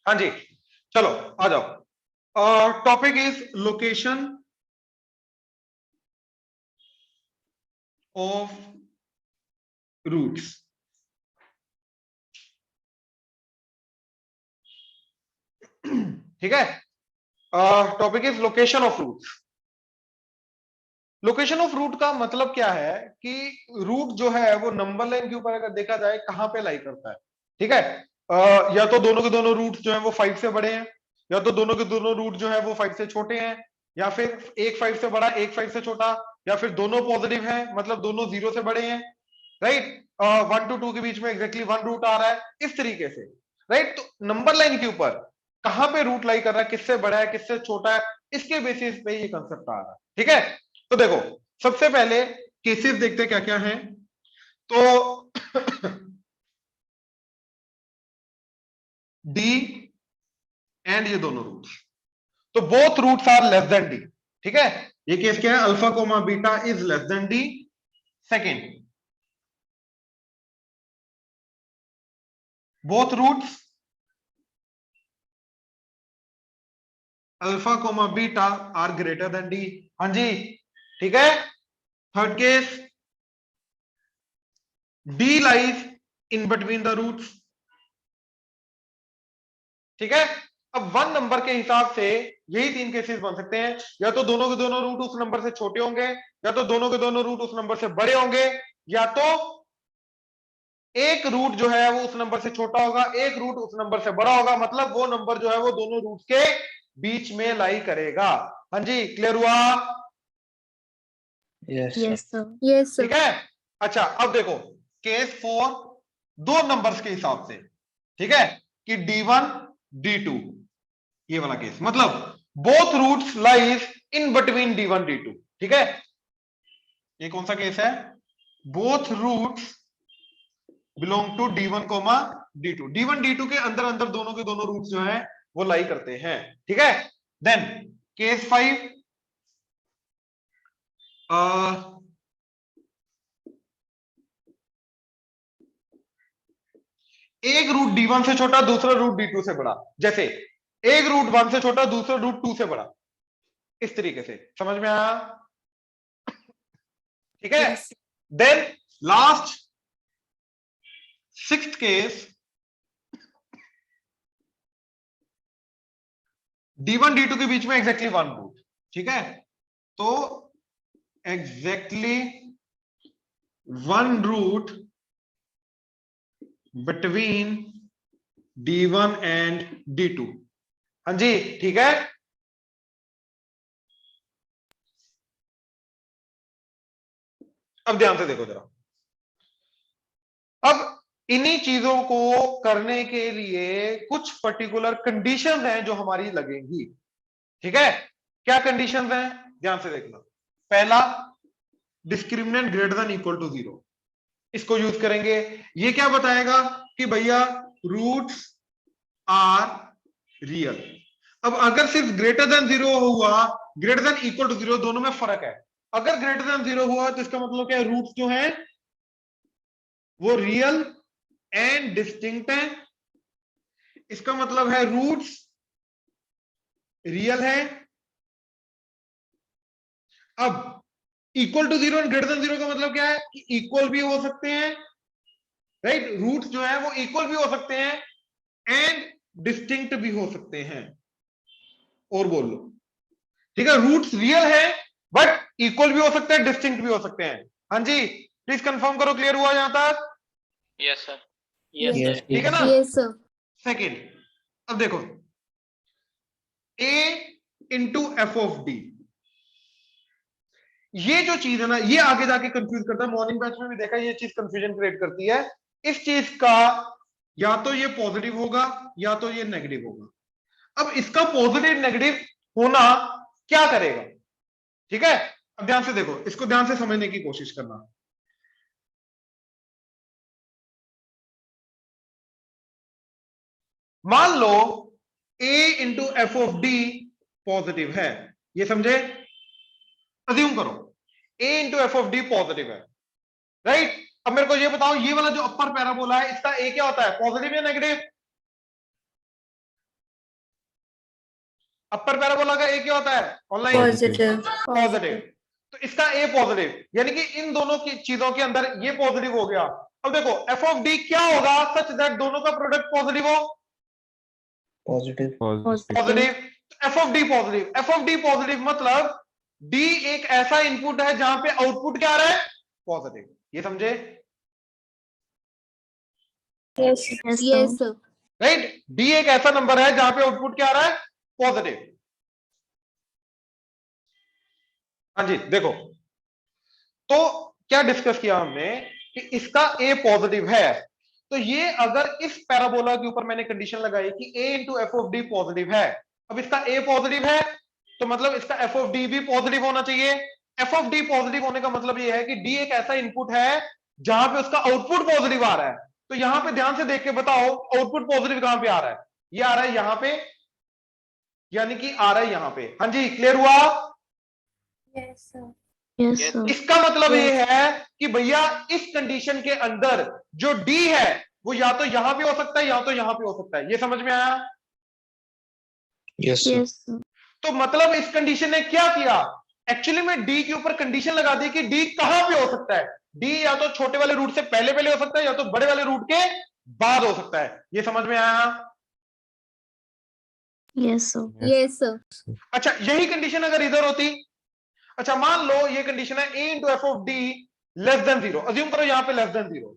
हाँ जी, चलो आ जाओ। Topic is location of roots. ठीक है, topic is location of roots. Location of root का मतलब क्या है कि रूट जो है वो नंबर लाइन के ऊपर अगर देखा जाए कहां पे लाई करता है। ठीक है, या तो दोनों के दोनों रूट जो है वो 5 से बड़े हैं, या तो दोनों के दोनों रूट जो है वो 5 से छोटे हैं, या फिर एक 5 से बड़ा एक 5 से छोटा, या फिर दोनों पॉजिटिव हैं मतलब दोनों 0 से बड़े हैं। राइट, 1 to 2 के बीच में एग्जैक्टली 1 रूट आ रहा है, इस तरीके से। राइट, तो नंबर लाइन के ऊपर कहां पे रूट लाई कर रहा है, किससे बड़ा है किससे छोटा है, इसके बेसिस पे ये कंसेप्ट आ रहा है। ठीक है, तो देखो सबसे पहले केसेस देखते क्या क्या है। तो डी एंड ये दोनों रूट्स, तो both roots are less than D. ठीक है, ये केस क्या है, alpha comma beta is less than D. Second, both roots alpha comma beta are greater than D. हाँ जी, ठीक है। Third case, D lies in between the roots. ठीक है, अब वन नंबर के हिसाब से यही 3 केसेस बन सकते हैं, या तो दोनों के दोनों रूट उस नंबर से छोटे होंगे, या तो दोनों के दोनों रूट उस नंबर से बड़े होंगे, या तो एक रूट जो है वो उस नंबर से छोटा होगा एक रूट उस नंबर से बड़ा होगा, मतलब वो नंबर जो है वो दोनों रूट के बीच में लाई करेगा। हाँ जी, क्लियर हुआ? Yes sir. ठीक है, अच्छा अब देखो केस 4 दो नंबर्स के हिसाब से। ठीक है, कि D1 D2, ये वाला केस मतलब both roots lies in between D1 D2। ठीक है, ये कौन सा केस है, both roots belong to D1 comma D2, D1 D2 के अंदर अंदर दोनों के दोनों रूट्स जो हैं वो लाई करते हैं। ठीक है, देन केस 5, एक रूट D1 से छोटा दूसरा रूट D2 से बड़ा, जैसे एक रूट 1 से छोटा दूसरा रूट 2 से बड़ा, इस तरीके से। समझ में आया? ठीक है, then last sixth case, D1 D2 के बीच में एग्जैक्टली 1 रूट। ठीक है, तो exactly 1 root between D1 and D2। हाँ जी, ठीक है। अब ध्यान से देखो जरा, अब इन्हीं चीजों को करने के लिए कुछ पर्टिकुलर कंडीशंस हैं जो हमारी लगेंगी। ठीक है, क्या कंडीशंस हैं, ध्यान से देखना। पहला, discriminant greater than equal to 0, इसको यूज करेंगे। ये क्या बताएगा कि भैया रूट्स आर रियल। अब अगर सिर्फ ग्रेटर देन 0 हुआ, ग्रेटर देन इक्वल टू 0 दोनों में फर्क है। अगर ग्रेटर देन 0 हुआ तो इसका मतलब क्या है, रूट्स जो हैं वो रियल एंड डिस्टिंक्ट है। इसका मतलब है रूट्स रियल है। अब equal to 0 and greater than 0 का मतलब क्या है कि इक्वल भी हो सकते हैं। राइट, रूट्स जो है वो इक्वल भी हो सकते हैं एंड डिस्टिंक्ट भी हो सकते हैं। और बोल लो, ठीक है, रूट्स रियल है बट इक्वल भी हो सकते हैं डिस्टिंक्ट भी हो सकते हैं। हाँ जी, प्लीज कंफर्म करो, क्लियर हुआ यहां तक? Yes sir. ठीक है ना? Yes sir. सेकेंड, अब देखो a into F of D, ये जो चीज है ना ये आगे जाके कंफ्यूज करता है। मॉर्निंग बैच में भी देखा, ये चीज कंफ्यूजन क्रिएट करती है। इस चीज का या तो ये पॉजिटिव होगा या तो ये नेगेटिव होगा। अब इसका पॉजिटिव नेगेटिव होना क्या करेगा? ठीक है, अब ध्यान से देखो, इसको ध्यान से समझने की कोशिश करना। मान लो a into F of D positive है, ये समझे? अज्यूम करो a into F of D positive है। राइट, अब मेरे को ये बताओ, ये वाला जो अपर पैराबोला है इसका a क्या होता है, पॉजिटिव या नेगेटिव? अपर पैराबोला का ए क्या होता है ऑनलाइन? Positive. पॉजिटिव। तो इसका ए पॉजिटिव, यानी कि इन दोनों की चीजों के अंदर ये पॉजिटिव हो गया। अब देखो एफ ऑफ डी क्या होगा सच दैट दोनों का प्रोडक्ट पॉजिटिव हो? Positive. Positive. F of D positive, F of D positive मतलब डी एक ऐसा इनपुट है जहां पे आउटपुट क्या आ रहा है? पॉजिटिव। ये समझे? Yes. Yes, sir. Right, D एक ऐसा नंबर है जहां पे आउटपुट क्या आ रहा है? पॉजिटिव। हाँ जी देखो, तो क्या डिस्कस किया हमने कि इसका ए पॉजिटिव है, तो ये अगर इस पैराबोला के ऊपर मैंने कंडीशन लगाई कि A into F of D positive है, अब इसका ए पॉजिटिव है तो मतलब इसका एफ ऑफ डी भी पॉजिटिव होना चाहिए। एफ ऑफ डी पॉजिटिव होने का मतलब ये है कि डी एक ऐसा इनपुट है जहां पे उसका आउटपुट पॉजिटिव आ रहा है। तो यहां पे ध्यान से देख के बताओ आउटपुट पॉजिटिव कहां पे आ रहा है? ये आ रहा है यहां पे, यानी कि आ रहा है यहां पे। हाँ जी क्लियर हुआ? Yes, sir. Yes, sir. इसका मतलब ये है कि भैया इस कंडीशन के अंदर जो डी है वो या तो यहां पे हो सकता है या तो यहां पे हो सकता है। ये समझ में आया? Yes Yes, sir. तो मतलब इस कंडीशन ने क्या किया, एक्चुअली में डी के ऊपर कंडीशन लगा दी कि डी कहां पे हो सकता है। डी या तो छोटे वाले रूट से पहले पहले हो सकता है या तो बड़े वाले रूट के बाद हो सकता है। ये समझ में आया? Yes, sir. Yes, sir. अच्छा यही कंडीशन अगर इधर होती, अच्छा मान लो ये कंडीशन है A into F of D less than zero, assume करो यहां पे लेस देन जीरो,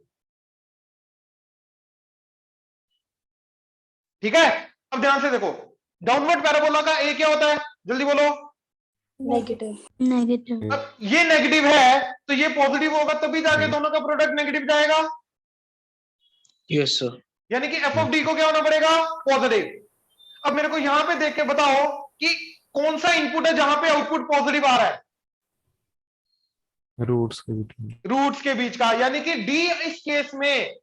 ठीक है? अब ध्यान से देखो डाउनवर्ड पैराबोला का ए क्या होता है, जल्दी बोलो। Negative. Negative. अब ये नेगेटिव है तो ये पॉजिटिव होगा तभी जाके दोनों का प्रोडक्ट नेगेटिव जाएगा, यस सर। यानी कि एफ ऑफ डी को क्या होना पड़ेगा? पॉजिटिव। अब मेरे को यहां पे देख के बताओ कि कौन सा इनपुट है जहां पे आउटपुट पॉजिटिव आ रहा है? रूट्स के बीच का, यानी कि डी इस केस में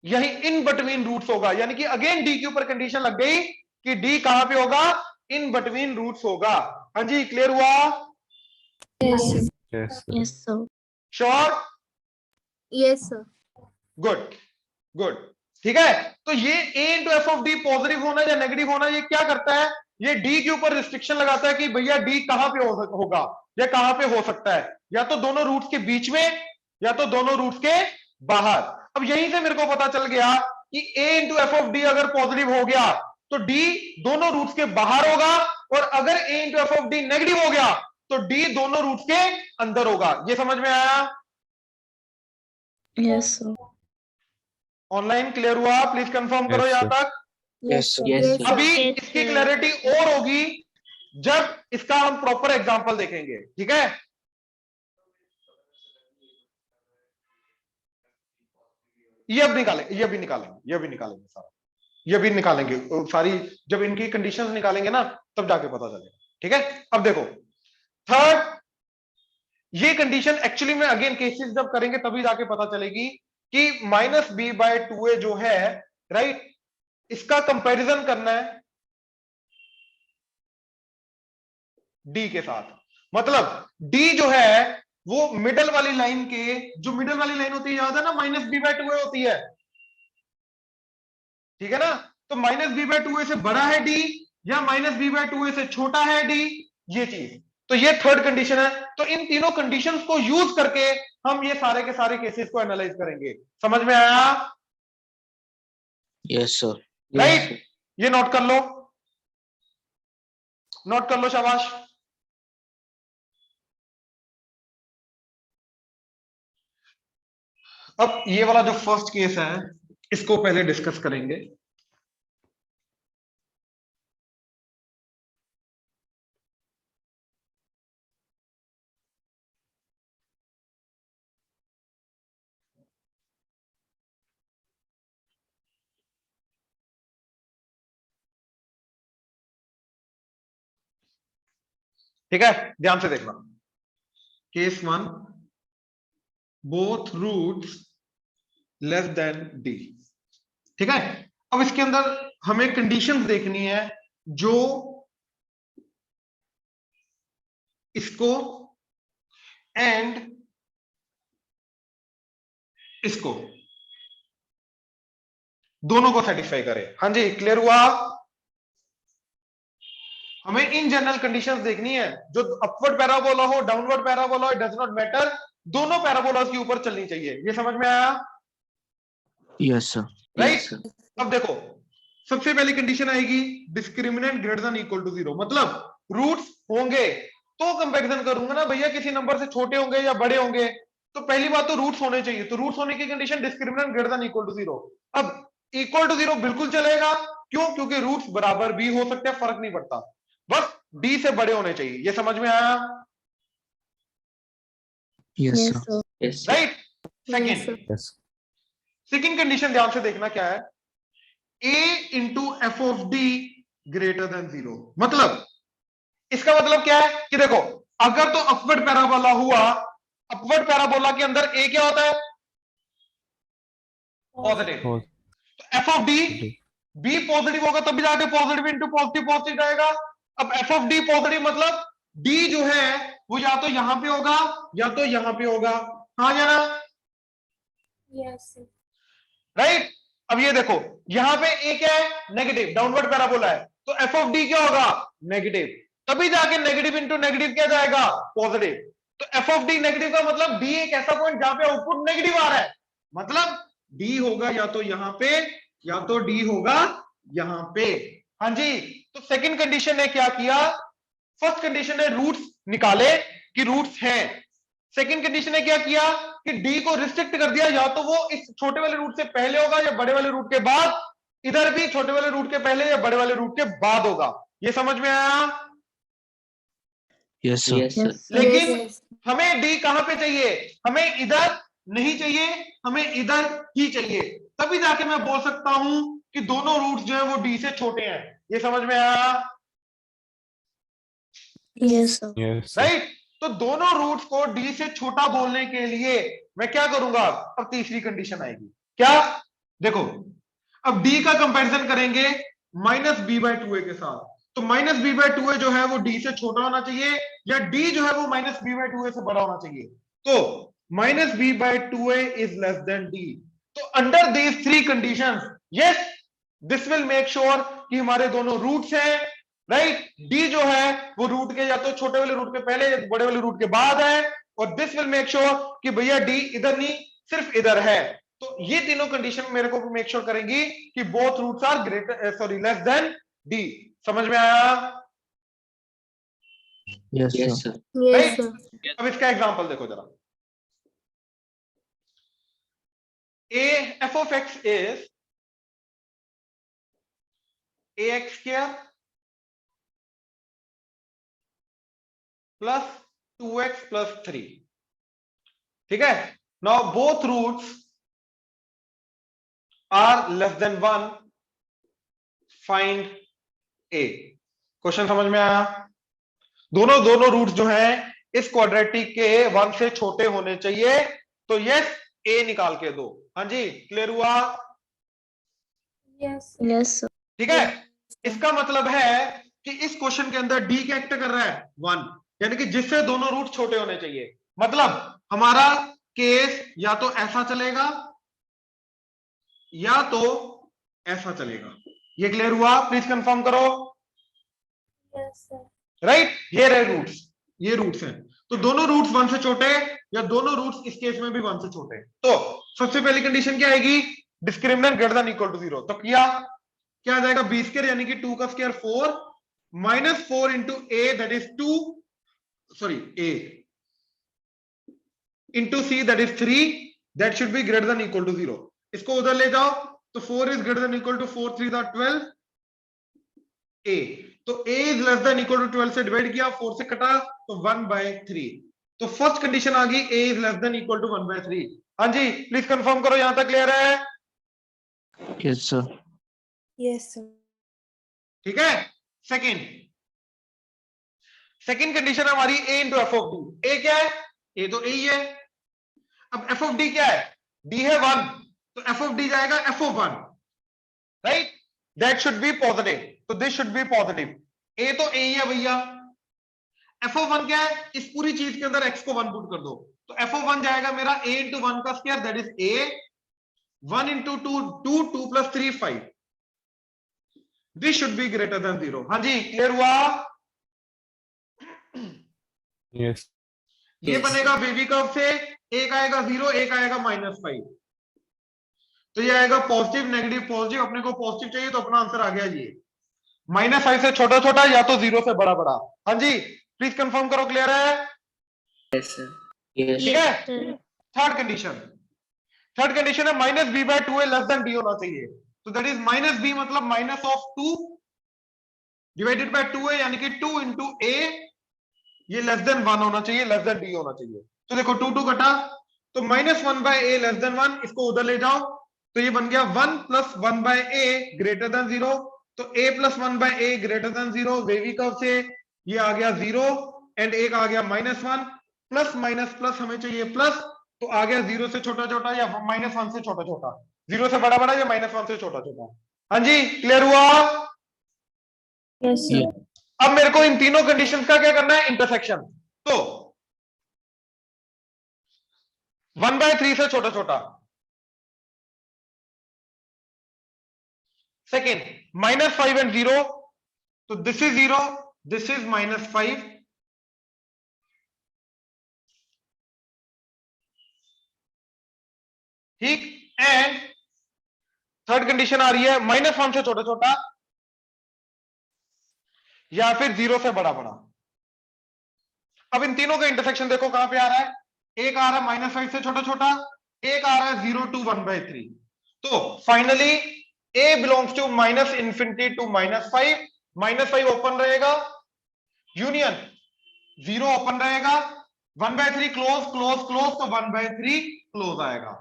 यही इन बिटवीन रूट्स होगा, यानी कि अगेन डी के ऊपर कंडीशन लग गई कि डी कहां पे होगा? इन बिटवीन रूट्स होगा। हाँ जी क्लियर हुआ? Yes, sir. Yes, sir. Sure? Yes, sir. Good good, ठीक है। तो ये A into F of D positive होना या नेगेटिव होना ये क्या करता है? ये डी के ऊपर रिस्ट्रिक्शन लगाता है कि भैया डी कहां पे होगा या कहां पे हो सकता है, या तो दोनों रूट्स के बीच में या तो दोनों रूट्स के बाहर। अब यहीं से मेरे को पता चल गया कि A into F of D अगर पॉजिटिव हो गया तो डी दोनों रूट्स के बाहर होगा, और अगर A into F of D negative हो गया तो डी दोनों रूट्स के अंदर होगा। ये समझ में आया? Yes, sir. ऑनलाइन क्लियर हुआ? प्लीज कंफर्म करो यहां तक। Yes sir. Yes, sir. अभी Yes, इसकी sir. क्लैरिटी और होगी जब इसका हम प्रॉपर एग्जांपल देखेंगे, ठीक है? ये अब निकालेंगे, ये भी निकालेंगे, ये भी निकालेंगे सारा, ये भी निकालेंगे सारी, जब इनकी कंडीशंस निकालेंगे ना तब जाके पता चलेगा, ठीक है? अब देखो थर्ड, ये कंडीशन एक्चुअली में अगेन केसेस जब करेंगे तभी जाके पता चलेगी कि माइनस बी बाय टू ए जो है, राइट, इसका कंपैरिजन करना है डी के साथ। मतलब डी जो है वो मिडल वाली लाइन के, जो मिडल वाली लाइन होती है याद है ना, माइनस बी बाय टू ए होती है, ठीक है ना? तो minus B by two A से बड़ा है डी या minus B by two A से छोटा है डी, ये चीज। तो ये थर्ड कंडीशन है। तो इन तीनों कंडीशंस को यूज करके हम ये सारे के सारे केसेस को एनालाइज करेंगे। समझ में आया? Yes sir. राइट, ये नोट कर लो, नोट कर लो, शाबाश। अब ये वाला जो फर्स्ट केस है इसको पहले डिस्कस करेंगे। ठीक है, ध्यान से देखना। Case one, both roots less than D, ठीक है? अब इसके अंदर हमें कंडीशंस देखनी है जो इसको एंड इसको दोनों को सेटिस्फाई करे। हाँ जी क्लियर हुआ? हमें इन जनरल कंडीशंस देखनी है, जो अपवर्ड पैराबोला हो, डाउनवर्ड पैराबोला हो, इट डज नॉट मैटर, दोनों पैराबोलास के ऊपर चलनी चाहिए। ये समझ में आया? Yes, sir. राइट। अब देखो, सबसे पहली कंडीशन आएगी discriminant greater than equal to 0, मतलब रूट्स होंगे तो कंपैरिजन करूंगा ना भैया, किसी नंबर से छोटे होंगे या बड़े होंगे, तो पहली बात तो रूट्स होने चाहिए, तो रूट्स होने की condition discriminant greater than equal to 0। अब इक्वल टू 0 बिल्कुल चलेगा, क्यों? क्योंकि रूट्स बराबर भी हो सकते हैं, फर्क नहीं पड़ता, बस डी से बड़े होने चाहिए। ये समझ में आया? Yes, Yes, sir. sir. Yes, sir. Right. Yes, sir. Second, second condition ध्यान से देखना क्या है, a into F of D greater than 0, मतलब इसका मतलब क्या है कि देखो, अगर तो अपवर्ड पैराबोला हुआ, अपवर्ड पैराबोला के अंदर a क्या होता है? पॉजिटिव। तो F of D be positive होगा तभी जाके पॉजिटिव इंटू पॉजिटिव पॉजिटिव आएगा। अब एफ ऑफ डी पॉजिटिव मतलब डी जो है वो या तो यहां पे होगा या तो यहां पे होगा, हाँ या ना? Yes, sir. राइट। अब ये देखो, यहां पे ए क्या है? नेगेटिव, डाउनवर्ड पैराबोला है, तो एफ ऑफ डी क्या होगा? नेगेटिव, तभी जाके नेगेटिव इंटू नेगेटिव क्या जाएगा? पॉजिटिव। तो एफ ऑफ डी नेगेटिव का मतलब डी एक ऐसा पॉइंट जहां पे आउटपुट नेगेटिव आ रहा है, मतलब डी होगा या तो यहां पे या तो डी होगा यहां पे। हाँ जी। तो सेकंड कंडीशन ने क्या किया? फर्स्ट कंडीशन ने रूट्स निकाले कि रूट्स हैं, सेकंड कंडीशन ने क्या किया कि डी को रिस्ट्रिक्ट कर दिया, या तो वो इस छोटे वाले रूट से पहले होगा या बड़े वाले रूट के बाद, इधर भी छोटे वाले रूट के पहले या बड़े वाले रूट के बाद होगा। ये समझ में आया? Yes, sir. Yes, sir. लेकिन Yes, हमें डी कहां पे चाहिए? हमें इधर नहीं चाहिए, हमें इधर ही चाहिए, तभी जाके मैं बोल सकता हूं कि दोनों रूट्स जो है वो डी से छोटे हैं। ये समझ में आया? yes, sir. राइट। तो दोनों रूट्स को डी से छोटा बोलने के लिए मैं क्या करूंगा? अब तीसरी कंडीशन आएगी, क्या? देखो, अब डी का कंपैरिजन करेंगे minus B by two a के साथ, तो माइनस बी बाय टू ए जो है वो डी से छोटा होना चाहिए, या डी जो है वो minus B by two A से बड़ा होना चाहिए। तो minus B by two A is less than D. तो under these three conditions, yes, this will make sure कि हमारे दोनों रूट्स हैं, राइट। डी जो है वो रूट के या तो छोटे वाले रूट के पहले या बड़े वाले रूट के बाद है, और दिस विल मेक श्योर कि भैया डी इधर नहीं सिर्फ इधर है। तो ये तीनों कंडीशन मेरे को मेक श्योर करेंगी कि both roots are greater less than D. समझ में आया? Yes, Yes, sir. Yes, sir. अब इसका एग्जांपल देखो जरा। A F of x is A X square plus 2x plus 3, ठीक है। Now both roots are less than 1, find A. Question समझ में आया? दोनों रूट्स जो हैं इस क्वाड्रेटिक के 1 से छोटे होने चाहिए, तो यस ए निकाल के दो। हाँ जी, क्लियर हुआ? Yes, yes, sir. ठीक है। इसका मतलब है कि इस क्वेश्चन के अंदर डी क्या एक्ट कर रहा है? 1, यानी कि जिससे दोनों रूट छोटे होने चाहिए, मतलब हमारा केस या तो ऐसा चलेगा या तो ऐसा चलेगा। ये क्लियर हुआ? प्लीज कंफर्म करो। Yes, sir. राइट। ये रहे रूट्स, ये रूट्स हैं, तो दोनों रूट्स 1 से छोटे या दोनों रूट्स इस केस में भी 1 से छोटे। तो सबसे पहली कंडीशन क्या आएगी? Discriminant greater than equal to 0। तो क्या आ जाएगा? बी स्क्वायर यानी कि 2 का square 4 minus 4 into A that is 2, sorry A into C that is 3, that should be greater than equal to 0। इसको उधर ले जाओ तो 4 is greater than equal to 4 3 12 A, तो a is less than equal to 12 से divide किया, 4 से कटा तो 1/3। तो फर्स्ट कंडीशन आ गई a is less than equal to 1/3। हाँ जी, प्लीज कंफर्म करो, यहां तक क्लियर है? Yes, sir. Yes, sir. ठीक है। सेकंड कंडीशन हमारी a into F of D. a क्या है? a तो a ही है। अब एफ ऑफ डी क्या है? d है 1, तो एफ ऑफ डी जाएगा F of 1, right, that should be positive, तो this should be positive. a तो a ही है भैया। एफ ऑफ 1 क्या है? इस पूरी चीज के अंदर x को 1 पुट कर दो, तो एफ ऑफ 1 जाएगा मेरा a इंटू 1 का square that is a, 1 into 2 2 2 plus 3 5, this should be greater than 0। हाँ जी, क्लियर हुआ? Yes. ये बनेगा बेबी कर्व से, एक आएगा 0, एक आएगा -5, तो ये आएगा पॉजिटिव नेगेटिव पॉजिटिव, अपने को पॉजिटिव चाहिए तो अपना आंसर आ गया ये -5 से छोटा छोटा या तो 0 से बड़ा बड़ा। हाँ जी प्लीज कंफर्म करो, क्लियर है? Yes, sir. Yes. ठीक है। थर्ड कंडीशन है -b/2a लेस देन d होना चाहिए, तो दैट इज -b मतलब -2 डिवाइडेड बाय 2a, यानी कि 2 into a, ये लेस देन 1 होना चाहिए, लेस देन d होना चाहिए। तो देखो 2 2 कटा, तो -1/a लेस देन 1, इसको उधर ले जाओ, तो ये बन गया 1 + 1/a ग्रेटर देन 0, तो a + 1/a greater than 0, wavy curve से ये आ गया 0 एंड एक आ गया -1, प्लस माइनस प्लस हमें चाहिए प्लस, तो आ गया 0 से छोटा छोटा या -1 से छोटा छोटा, 0 से बड़ा बड़ा या -1 से छोटा छोटा। हाँ जी क्लियर हुआ? Yes, sir. अब मेरे को इन तीनों कंडीशंस का क्या करना है, इंटरसेक्शन। तो 1/3 से छोटा छोटा, सेकेंड -5 and 0, तो दिस इज 0, दिस इज -5, ठीक, एंड थर्ड कंडीशन आ रही है -1 से छोटा छोटा या फिर 0 से बड़ा बड़ा। अब इन तीनों का इंटरसेक्शन देखो कहां पे आ रहा है, एक आ रहा है -5 से छोटा छोटा, एक आ रहा है 0 to 1/3, तो finally a belongs to -∞ to -5, -5 open रहेगा, यूनियन 0 ओपन रहेगा, 1/3 क्लोज क्लोज क्लोज, तो 1/3 क्लोज आएगा।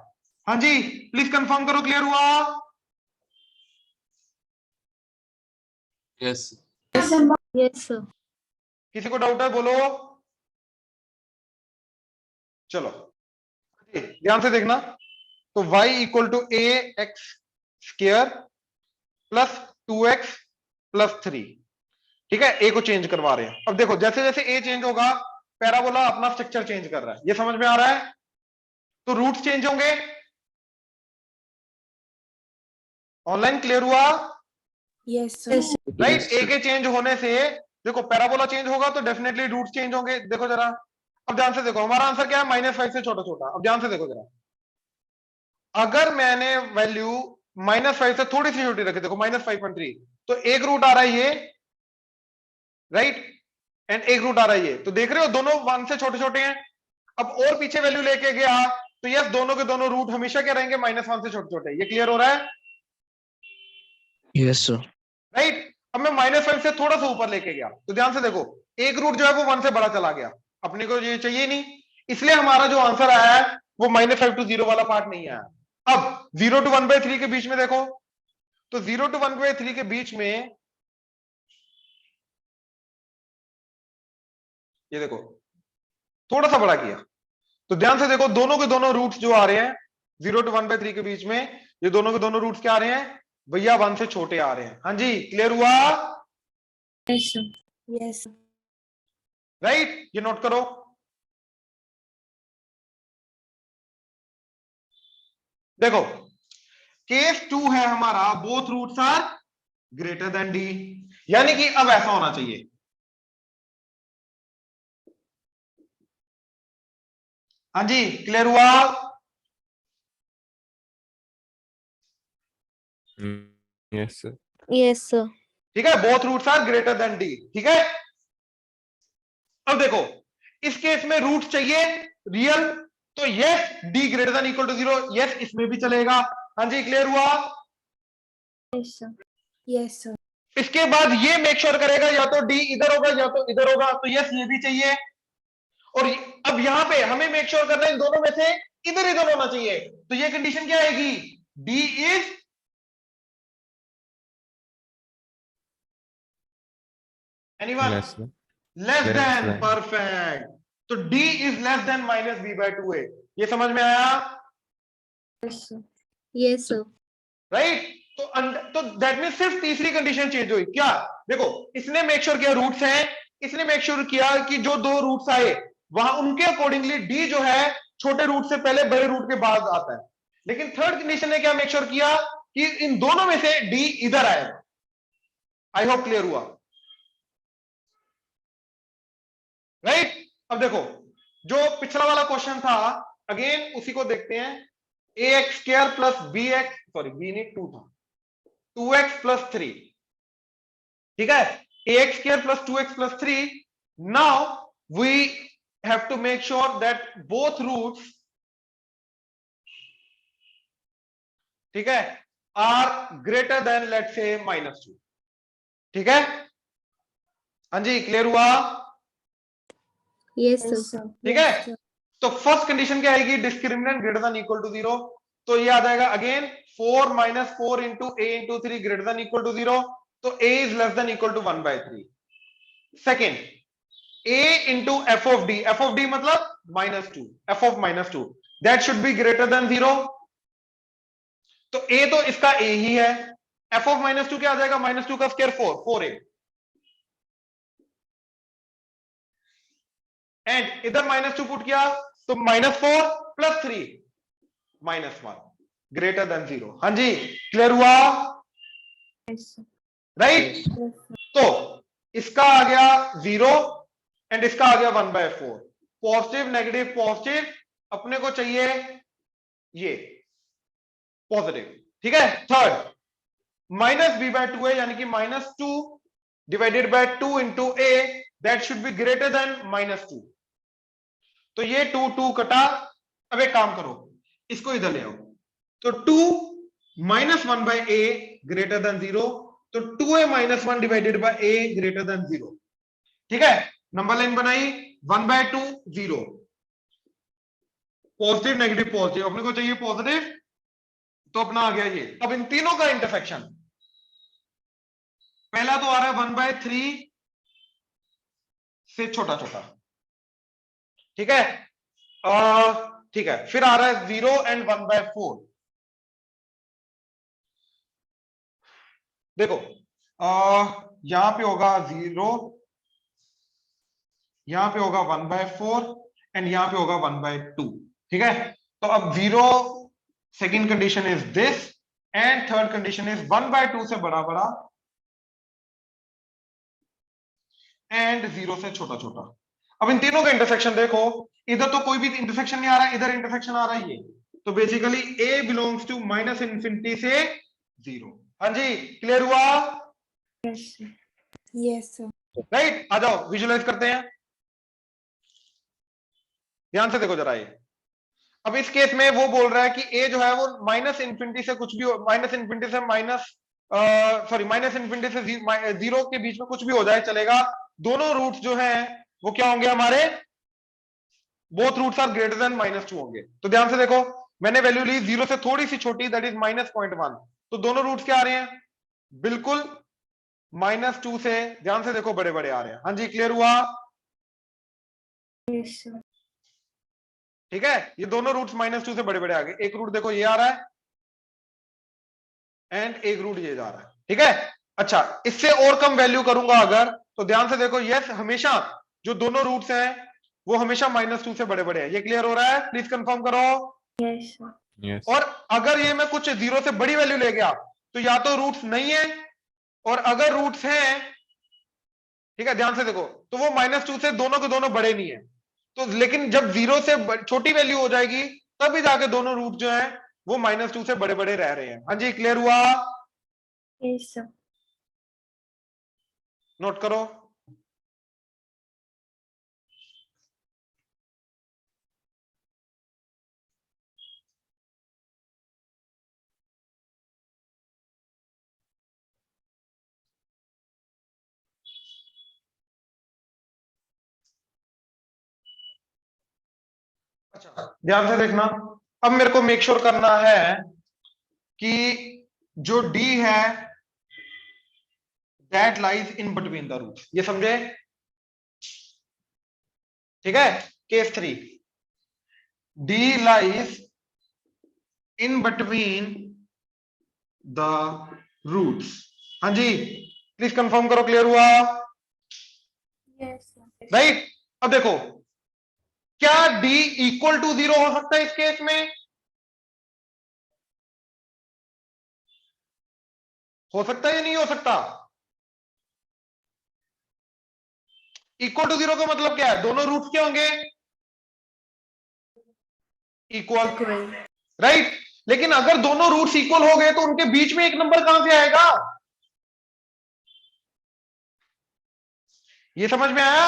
हाँ जी प्लीज कंफर्म करो, क्लियर हुआ? Yes. Yes, sir. किसी को डाउट है बोलो, चलो ध्यान से देखना, तो y = ax² + 2x + 3, ठीक है, a को चेंज करवा रहे हैं। अब देखो जैसे जैसे a चेंज होगा पैराबोला अपना स्ट्रक्चर चेंज कर रहा है, ये समझ में आ रहा है? तो रूट्स चेंज होंगे, ऑनलाइन क्लियर हुआ? Yes, sir. Right, Yes, a sir. के चेंज होने से देखो पैराबोला चेंज होगा तो डेफिनेटली रूट्स चेंज होंगे। देखो जरा, अब ध्यान से देखो, हमारा आंसर क्या है, -5 से छोटा छोटा। अब ध्यान से देखो जरा, अगर मैंने वैल्यू -5 से थोड़ी सी छोटी रखी, देखो -5.3, तो एक रूट आ रहा है ये, राइट, एंड एक रूट आ रहा है ये, तो देख रहे हो दोनों 1 से छोटे छोटे हैं। अब और पीछे वैल्यू लेके गया तो यस दोनों के दोनों रूट हमेशा क्या रहेंगे, -1 से छोटे छोटे। ये क्लियर हो रहा है? Yes, sir. राइट, अब मैं -5 से थोड़ा सा ऊपर लेके गया, तो ध्यान से देखो एक रूट जो है वो 1 से बड़ा चला गया, अपने को ये चाहिए नहीं, इसलिए हमारा जो आंसर आया है वो -5 to 0 वाला पार्ट नहीं आया। अब 0 to 1/3 के बीच में देखो, तो 0 to 1/3 के बीच में ये देखो थोड़ा सा बड़ा किया, तो ध्यान से देखो दोनों के दोनों रूट्स जो आ रहे हैं 0 to 1/3 के बीच में, ये दोनों के दोनों रूट्स क्या आ रहे हैं भैया, 1 से छोटे आ रहे हैं। हाँ जी क्लियर हुआ? Yes, sir. Yes, sir. Right, ये नोट करो। देखो केस 2 है हमारा, both roots are greater than d, यानी कि अब ऐसा होना चाहिए, हाँ जी क्लियर हुआ? Yes, sir. Yes, sir. ठीक है, both roots are greater than d, ठीक है। अब देखो इस केस में रूट चाहिए रियल, तो यस d > 0, यस इसमें भी चलेगा। हाँ जी क्लियर हुआ? Yes, sir. Yes, sir. इसके बाद ये मेक श्योर करेगा या तो d इधर होगा या तो इधर होगा, तो यस ये भी चाहिए। और अब यहां पे हमें मेक श्योर करना है इन दोनों में से इधर इधर होना चाहिए, तो ये कंडीशन क्या आएगी, d is anyone Less than. Less Less than, than. Perfect, तो d is less than -b/2a, ये समझ में आया? Yes, sir. Yes, sir. Right, तो दैट मीन सिर्फ तीसरी कंडीशन चेंज हुई क्या, देखो इसने मेक श्योर किया रूट्स हैं, इसने मेक श्योर किया कि जो दो रूट्स आए वहां उनके अकॉर्डिंगली डी जो है छोटे रूट से पहले बड़े रूट के बाद आता है, लेकिन थर्ड कंडीशन ने क्या मेक श्योर किया कि इन दोनों में से डी इधर आएगा। आई होप क्लियर हुआ? राइट, अब देखो, जो पिछला वाला क्वेश्चन था, अगेन उसी को देखते हैं। A X square plus B X, sorry B नहीं 2 था, 2x प्लस 3, ठीक है, A X square plus 2x plus 3। Now we have to make sure that both roots, ठीक है, आर ग्रेटर देन लेट से -2, ठीक है। हाँ जी, क्लियर हुआ? Yes, sir. ठीक है, तो फर्स्ट कंडीशन क्या आएगी? Discriminant greater than equal to 0। तो ये आ जाएगा again 4 - 4 into a into 3 greater than equal to 0, तो a is less than equal to 1/3। Second, a into F of d मतलब -2, f of -2, that should be greater than 0। तो a तो इसका a ही है, एफ ऑफ -2 क्या आ जाएगा? -2 का स्क्वायर 4a, एंड इधर -2 पुट किया तो -4 प्लस 3 -1 ग्रेटर देन 0। हाँ जी, क्लियर हुआ? Yes, sir. Right. Yes. Yes, sir. तो इसका आ गया 0 एंड इसका आ गया 1/4। पॉजिटिव नेगेटिव पॉजिटिव, अपने को चाहिए ये पॉजिटिव, ठीक है। थर्ड, -b/2a यानी कि -2 divided by 2 into A, that should be greater than -2। तो ये 2 2 कटा। अब एक काम करो, इसको इधर ले आओ, तो 2 -1/a ग्रेटर देन 0, तो 2a - 1 divided by a greater than 0, ठीक है। नंबर लाइन बनाई, 1/2 0, पॉजिटिव नेगेटिव पॉजिटिव, अपने को चाहिए पॉजिटिव, तो अपना आ गया ये। अब इन तीनों का इंटरसेक्शन, पहला तो आ रहा है 1/3 से छोटा छोटा, ठीक है, ठीक है। फिर आ रहा है 0 एंड 1/4। देखो, यहां पे होगा 0, यहां पे होगा 1/4 एंड यहां पे होगा 1/2, ठीक है। तो अब 0 second condition is this, and third condition is 1/2 से बड़ा बड़ा एंड 0 से छोटा छोटा। अब इन तीनों का इंटरसेक्शन देखो, इधर तो कोई भी इंटरसेक्शन नहीं आ रहा है, इधर इंटरसेक्शन आ रहा है ये, तो बेसिकली a बिलोंग्स टू -∞ से 0। हाँ जी, क्लियर हुआ? Yes, sir. Yes, sir. Right, आ जाओ विजुलाइज करते हैं, ध्यान से देखो जरा ये। अब इस केस में वो बोल रहा है कि a जो है वो -∞ से कुछ भी, -∞ से -∞ से 0 के बीच में कुछ भी हो जाए चलेगा। दोनों रूट्स जो हैं वो क्या होंगे हमारे? Both roots are greater than -2 होंगे। तो ध्यान से देखो, मैंने वैल्यू ली 0 से थोड़ी सी छोटी, दैट इज -0.1, तो दोनों रूट्स क्या आ रहे हैं? बिल्कुल -2 से, ध्यान से देखो, बड़े बड़े आ रहे हैं। हाँ जी, क्लियर हुआ? Yes, sir. ठीक है, ये दोनों रूट्स -2 से बड़े बड़े आ गए। एक रूट देखो ये आ रहा है एंड एक रूट ये जा रहा है, ठीक है। अच्छा, इससे और कम वैल्यू करूंगा अगर, तो ध्यान से देखो, यस, हमेशा जो दोनों रूट्स हैं वो हमेशा -2 से बड़े बड़े हैं। ये क्लियर हो रहा है? प्लीज कंफर्म करो। Yes, sir. Yes. और अगर ये मैं कुछ 0 से बड़ी वैल्यू ले गया, तो या तो रूट्स नहीं है, और अगर रूट्स हैं, ठीक है, ध्यान से देखो, तो वो -2 से दोनों के दोनों बड़े नहीं है। तो लेकिन जब 0 से छोटी वैल्यू हो जाएगी, तभी जाके दोनों रूट जो है वो -2 से बड़े बड़े रह रहे हैं। हाँ जी, क्लियर हुआ? Yes, sir. नोट करो। अच्छा, ध्यान से देखना। अब मेरे को मेक श्योर करना है कि जो d है that lies in between the roots, ये समझे? ठीक है, case 3, d lies in between the roots. हाँ जी, प्लीज कंफर्म करो, क्लियर हुआ? Yes, sir. राइट। अब देखो, क्या d इक्वल टू 0 हो सकता है इस केस में? हो सकता है या नहीं हो सकता? इक्वल टू जीरो का मतलब क्या है, दोनों रूट्स क्या होंगे, इक्वल, Equal. राइट। लेकिन अगर दोनों रूट्स इक्वल हो गए तो उनके बीच में एक नंबर कहां से आएगा, ये समझ में आया।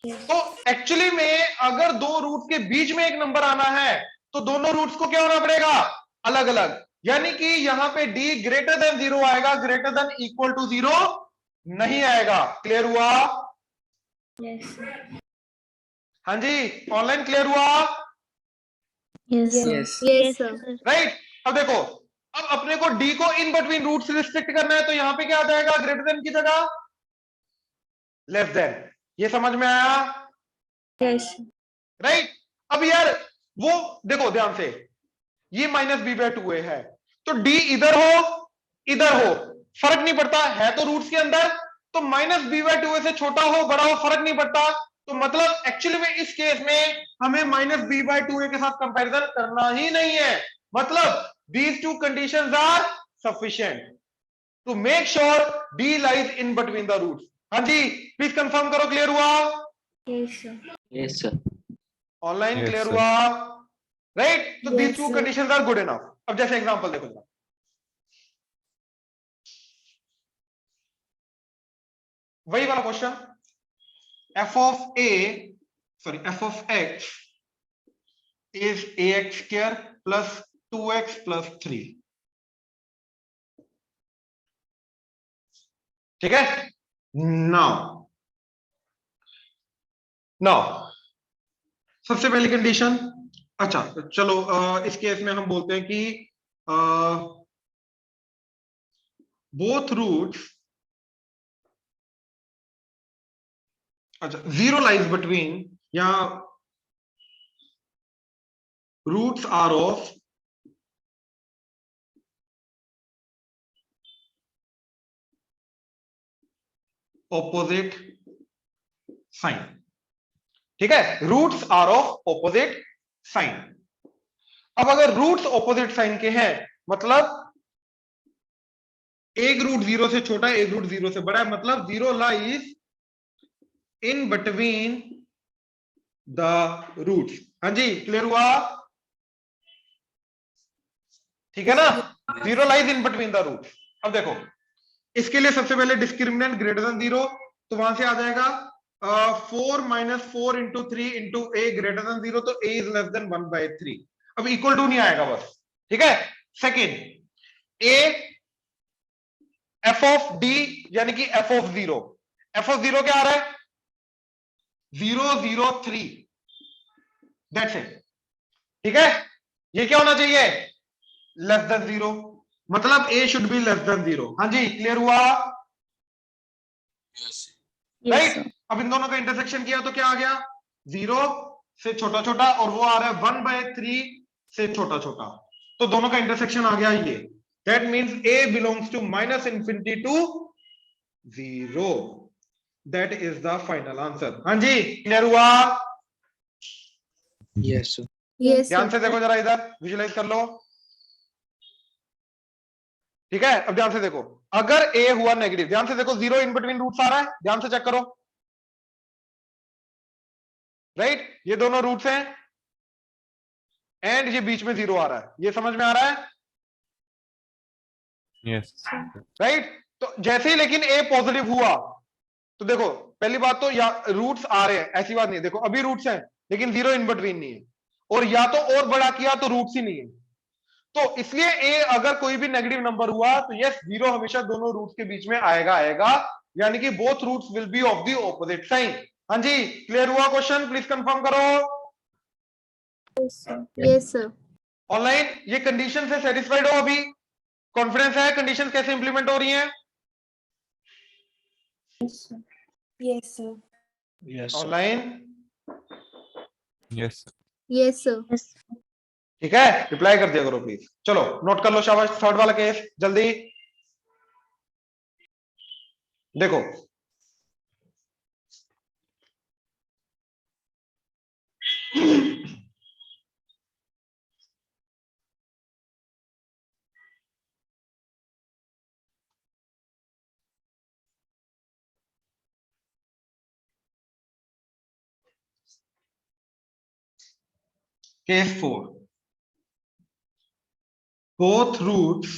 Yes. तो एक्चुअली में अगर दो रूट्स के बीच में एक नंबर आना है तो दोनों रूट्स को क्या होना पड़ेगा, अलग अलग। यानी कि यहां पे d ग्रेटर देन जीरो आएगा, greater than equal to zero नहीं आएगा। क्लियर हुआ, Yes, sir. हाँ जी, ऑनलाइन क्लियर हुआ, Yes, sir. Yes. Yes, sir. Right. अब देखो, अब अपने को d को इन बिटवीन रूट्स रिस्ट्रिक्ट करना है तो यहां पे क्या आ जाएगा, ग्रेटर देन की जगह लेस देन। ये समझ में आया, Yes, sir. राइट। अब यार वो देखो ध्यान से, ये माइनस बी बाय टू ए है, तो डी इधर हो फर्क नहीं पड़ता है, तो रूट्स के अंदर, तो minus B by two A से छोटा हो बड़ा हो फर्क नहीं पड़ता। तो मतलब एक्चुअली में इस केस में हमें minus B by two a के साथ कंपैरिजन करना ही नहीं है। मतलब these two conditions are sufficient to make sure d lies in between the roots. हाँ जी, प्लीज कंफर्म करो, क्लियर हुआ, Yes, sir. Yes, sir. Online Yes, clear sir. हुआ, राइट। तो these Yes, two sir. Conditions are good enough. अब जैसे example देखो जरा, वही वाला question, f of a, sorry, f of x is ax square plus 2x plus 3, ठीक है। नाउ नाउ सबसे पहली कंडीशन, अच्छा चलो इस केस में हम बोलते हैं कि बोथ रूट्स, अच्छा जीरो लाइज बिटवीन, या roots are of opposite sign, ठीक है, roots are of opposite sign. अब अगर रूट्स ऑपोजिट साइन के हैं मतलब एक रूट जीरो से छोटा है, एक रूट जीरो से बड़ा है, मतलब zero lies in between the roots. हाँ जी, क्लियर हुआ, ठीक है ना, zero lies in between the roots. अब देखो इसके लिए सबसे पहले डिस्क्रिमिनेंट ग्रेटर देन जीरो, तो वहां से आ जाएगा 4 - 4 × 3 × a ग्रेटर देन जीरो, तो a इज लेस देन 1/3। अब इक्वल टू नहीं आएगा बस, ठीक है। Second, a f of d यानी कि f of zero, f of zero क्या आ रहा है, 0 0 3, दैट्स इट, ठीक है। ये क्या होना चाहिए, लेस देन जीरो, मतलब a should be less than zero. हाँ जी, क्लियर हुआ, Yes. Yes, sir. राइट। अब इन दोनों का इंटरसेक्शन किया तो क्या आ गया, जीरो से छोटा छोटा, और वो आ रहा है 1/3 से छोटा छोटा, तो दोनों का इंटरसेक्शन आ गया ये। That means a belongs to -∞ to 0, that is the final answer. हाँ जी, क्लियर हुआ, Yes, sir. Yes, ध्यान sir. से देखो जरा, इधर विजुलाइज कर लो, ठीक है। अब ध्यान से देखो, अगर a हुआ नेगेटिव, ध्यान से देखो, जीरो इन बिटवीन रूट्स आ रहा है, ध्यान से चेक करो, राइट, ये दोनों रूट्स हैं एंड ये बीच में जीरो आ रहा है, ये समझ में आ रहा है, Yes. राइट। तो जैसे ही लेकिन a पॉजिटिव हुआ तो देखो, पहली बात तो या रूट्स आ रहे हैं, ऐसी बात नहीं है, देखो अभी रूट्स हैं लेकिन जीरो इन बिटवीन नहीं है, और या तो और बड़ा किया तो रूट्स ही नहीं है, तो इसलिए a अगर कोई भी नेगेटिव नंबर हुआ तो यस, जीरो हमेशा दोनों रूट्स के बीच में आएगा आएगा, यानी कि both roots will be of the opposite sign. हाँ जी, क्लियर हुआ क्वेश्चन, प्लीज कंफर्म करो, Yes, sir. Yes, sir. Online ये कंडीशन से सेटिस्फाइड हो, अभी कॉन्फिडेंस है कंडीशन कैसे इंप्लीमेंट हो रही है, Yes, sir. Yes, sir. Yes, sir. Online, Yes, sir. Yes, sir. Yes. ठीक है, रिप्लाई कर दिया करो प्लीज। चलो नोट कर लो, शाबाश, थर्ड वाला केस जल्दी देखो, case 4, both roots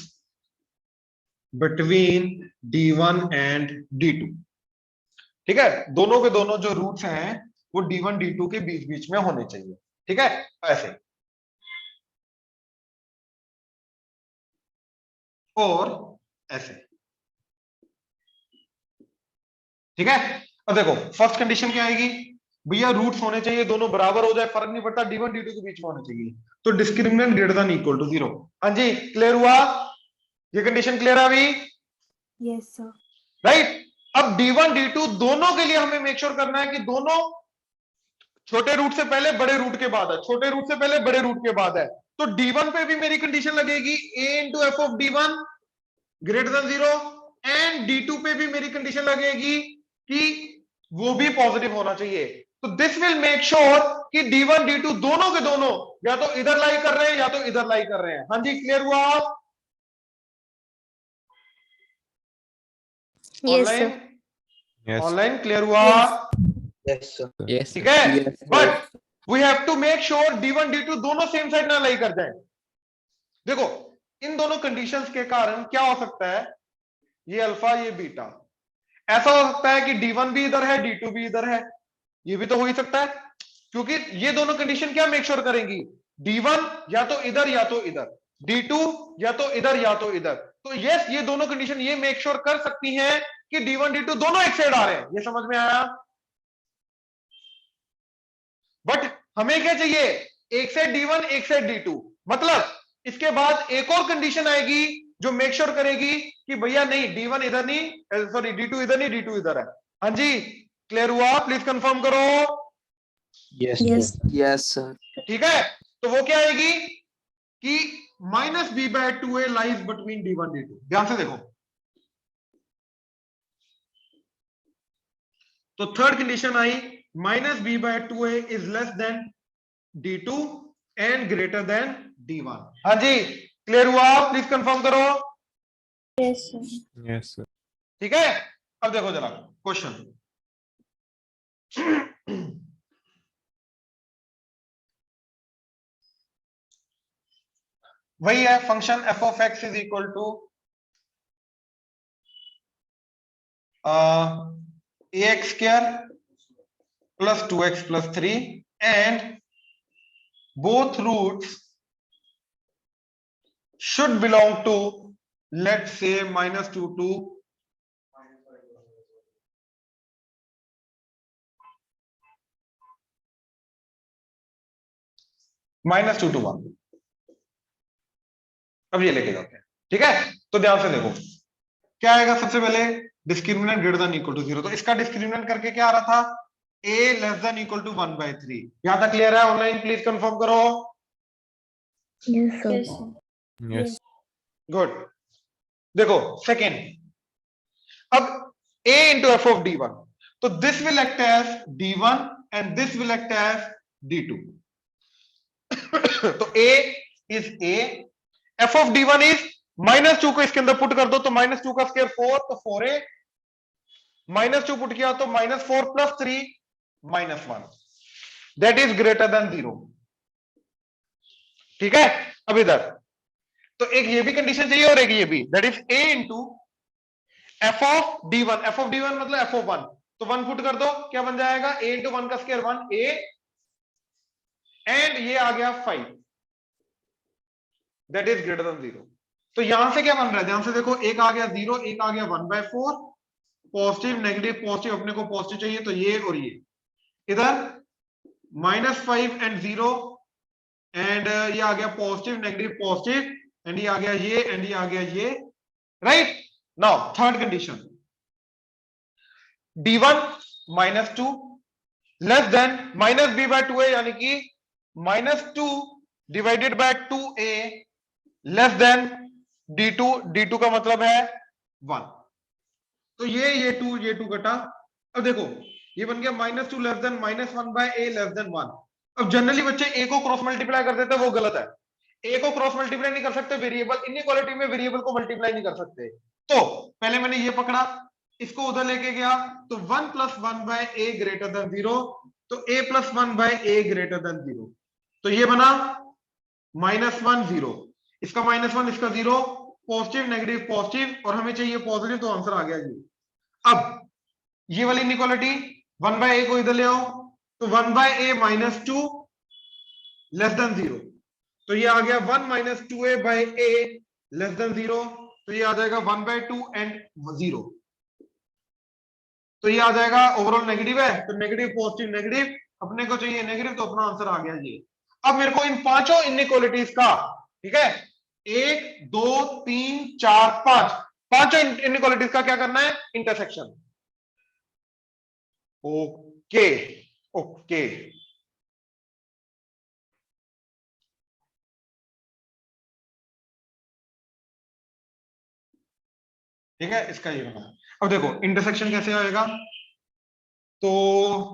between D1 and D2। ठीक है, दोनों के दोनों जो रूट्स हैं वो D1 D2 के बीच बीच में होने चाहिए। ठीक है, ऐसे और ऐसे। ठीक है, अब देखो फर्स्ट कंडीशन क्या आएगी, भैया रूट्स होने चाहिए, दोनों बराबर हो जाए, फर्क नहीं पड़ता, D1 D2 के बीच में होने चाहिए, तो discriminant greater than equal to 0। हाँ जी, क्लियर हुआ, ये कंडीशन क्लियर है अभी? Yes, sir. राइट। अब D1 D2 दोनों के लिए हमें मेक श्योर करना है कि दोनों छोटे रूट से पहले बड़े रूट के बाद है, छोटे रूट से पहले बड़े रूट के बाद है। तो D1 पे भी मेरी कंडीशन लगेगी a into F of D1 greater than 0, and D2 पे भी मेरी कंडीशन लगेगी कि वो भी पॉजिटिव होना चाहिए। तो दिस विल मेक श्योर कि D1 D2 दोनों के दोनों या तो इधर लाई कर रहे हैं या तो इधर लाई कर रहे हैं। हाँ जी, क्लियर हुआ? Yes, online, sir. Yes. Online clear हुआ? Yes, sir. Yes. ठीक है, Yes, sir. But we have to make sure D1 D2 दोनों सेम साइड ना लाई कर जाए। देखो इन दोनों कंडीशंस के कारण क्या हो सकता है, ये अल्फा ये बीटा, ऐसा हो सकता है कि D1 भी इधर है D2 भी इधर है, ये भी तो हो ही सकता है, क्योंकि ये दोनों कंडीशन क्या मेक श्योर करेंगी, D1 या तो इधर या तो इधर, D2 या तो इधर या तो इधर। तो यस, ये दोनों कंडीशन ये मेक श्योर कर सकती हैं कि D1 D2 दोनों एक साइड आ रहे हैं। ये समझ में आया? बट हमें क्या चाहिए, एक साइड D1 एक साइड D2, मतलब इसके बाद एक और कंडीशन आएगी जो मेक श्योर करेगी कि भैया नहीं D1 इधर नहीं, सॉरी D2 इधर नहीं, D2 इधर है। हाँ जी, क्लियर हुआ? प्लीज कंफर्म करो। Yes, Yes. sir. Yes, sir. ठीक है, तो वो क्या आएगी कि minus B by 2a lies between D1 D2। ध्यान से देखो, तो थर्ड कंडीशन आई minus B by 2a is less than D2 and greater than D1। हाँ जी, क्लियर हुआ? प्लीज कंफर्म करो। Yes, sir. Yes, sir. ठीक है, अब देखो जरा क्वेश्चन। वही है, function f of x is equal to ax square plus 2x plus 3 and both roots should belong to, let's say, minus 2 to minus 2 to 1। अब ये लेके जाते हैं। ठीक है, तो ध्यान से देखो क्या आएगा, सबसे पहले discriminant greater than equal to 0। तो इसका डिस्क्रिमिनेंट करके क्या आ रहा था, a less than equal to 1/3। यहां तक क्लियर है? ऑनलाइन प्लीज कंफर्म करो। Yes, sir. Yes, sir. Yes. Good. देखो सेकेंड, अब a into F of D1, तो this will act as D1 and this will act as D2। तो a is a, f of D1 is -2 को इसके अंदर put कर दो तो -2 का स्क्वायर 4, तो 4a, -2 पुट किया तो -4 plus 3 -1, that is greater than 0। ठीक है, अब इधर तो एक ये भी कंडीशन चाहिए और एक ये भी, that is a into F of D1। F of D1 मतलब एफ ऑफ 1, तो 1 पुट कर दो, क्या बन जाएगा, a इंटू 1 का स्क्वायर 1a, एंड ये आ गया 5, दैट इज ग्रेटर देन 0। तो यहां से क्या बन रहा है, ध्यान से देखो, एक आ गया 0, एक आ गया 1/4, पॉजिटिव नेगेटिव पॉजिटिव अपने को पॉजिटिव चाहिए, तो ये और ये इधर -5 एंड 0, एंड ये आ गया पॉजिटिव नेगेटिव पॉजिटिव, एंड ये आ गया ये, एंड ये आ गया ये। Right, now third condition, D1 -2 less than minus B by 2a, यानी कि -2 divided by 2a less than D2। D2 का मतलब है 1, तो ये 2 कटा। अब देखो ये बन गया -2 less then -1/a less than 1। अब जनरली बच्चे a को क्रॉस मल्टीप्लाई कर देते हैं, वो गलत है। a को क्रॉस मल्टीप्लाई नहीं कर सकते, वेरिएबल इनइक्वालिटी में वेरिएबल को मल्टीप्लाई नहीं कर सकते। तो पहले मैंने ये पकड़ा, इसको उधर लेके गया, तो 1 + 1/a ग्रेटर देन 0, तो a + 1/a ग्रेटर देन 0। तो तो ये बना -1 0, इसका -1 इसका 0, पॉजिटिव नेगेटिव पॉजिटिव, और हमें चाहिए पॉजिटिव, तो आंसर आ गया जी। अब ये वाली इनइक्वालिटी 1/a को इधर ले आओ, तो 1/a -2 <0, तो ये आ गया 1 - 2a/a <0, तो ये आ जाएगा 1/2 एंड 0, तो ये आ जाएगा ओवरऑल नेगेटिव है, तो नेगेटिव पॉजिटिव नेगेटिव, अपने को चाहिए नेगेटिव, तो अपना आंसर आ गया ये। अब मेरे को इन पांचों इनइक्वालिटीज का, ठीक है, 1 2 3 4 5, पांचों इनइक्वालिटीज का क्या करना है, इंटरसेक्शन। ओके ओके, ठीक है, इसका ये बना। अब देखो इंटरसेक्शन कैसे आएगा, तो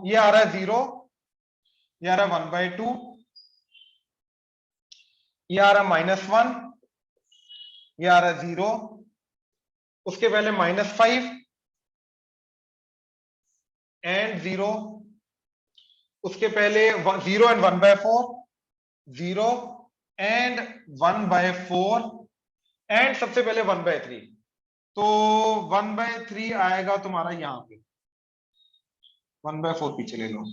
ये आ रहा है 0, ये आ रहा है 1/2, ये आ रहा है -1, ये आ रहा है 0, उसके पहले -5 एंड 0, उसके पहले 0 एंड 1/4, 0 एंड 1/4, एंड सबसे पहले 1/3, तो 1/3 आएगा तुम्हारा यहां पे, 1/4 पीछे ले लो,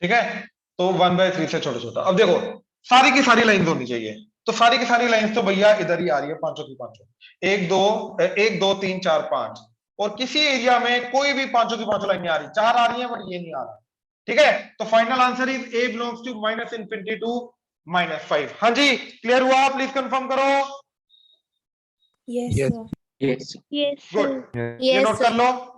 ठीक है, तो 1/3 से छोटा छोटा। अब देखो सारी की सारी लाइंस होनी चाहिए, तो सारी की सारी लाइंस तो भैया इधर ही आ रही है, पांचों की पांचों, 1 2 3 4 5, और किसी एरिया में कोई भी पांचों की पांचों लाइन नहीं आ रही, 4 आ रही है बट ये नहीं आ रहा, ठीक है, तो final answer is a belongs to -∞ to -5। हाँ जी, क्लियर हुआ, प्लीज कंफर्म करो। Yes, Yes. sir. Yes. Yes, good, sir. ये Yes, नोट sir. कर लो।